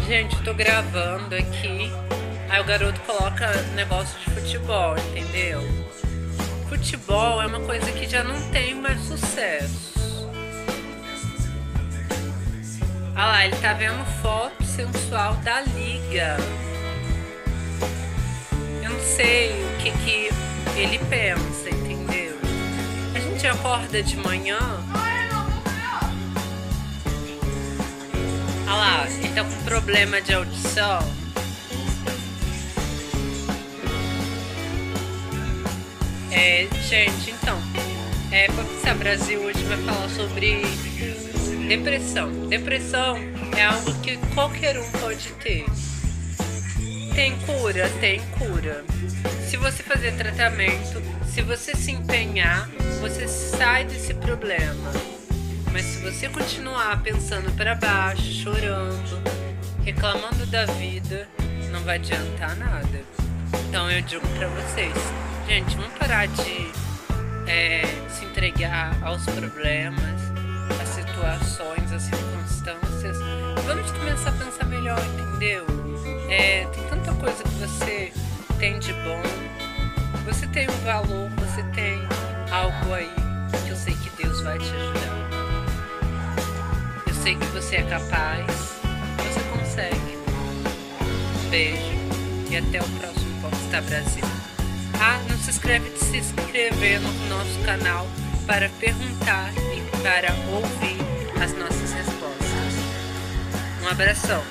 Gente, eu tô gravando aqui. Aí o garoto coloca negócio de futebol, entendeu? Futebol é uma coisa que já não tem mais sucesso. Olha lá, ele tá vendo foto sensual da liga. Eu não sei o que ele pensa, entendeu? A gente acorda de manhã. Olha lá, ele tá com problema de audição. Gente, então, Papissa Brasil hoje vai falar sobre depressão. Depressão é algo que qualquer um pode ter. Tem cura? Tem cura. Se você fazer tratamento, se você se empenhar, você sai desse problema. Mas se você continuar pensando para baixo, chorando, reclamando da vida, não vai adiantar nada. Então eu digo para vocês, gente, vamos parar de se entregar aos problemas, às situações, às circunstâncias. Vamos começar a pensar melhor, entendeu? Tem tanta coisa que você tem de bom, você tem um valor, você tem algo aí que eu sei que Deus vai te ajudar. Eu sei que você é capaz, você consegue. Um beijo e até o próximo Papissa Brasil. Não se esquece de se inscrever no nosso canal para perguntar e para ouvir as nossas respostas. Um abração.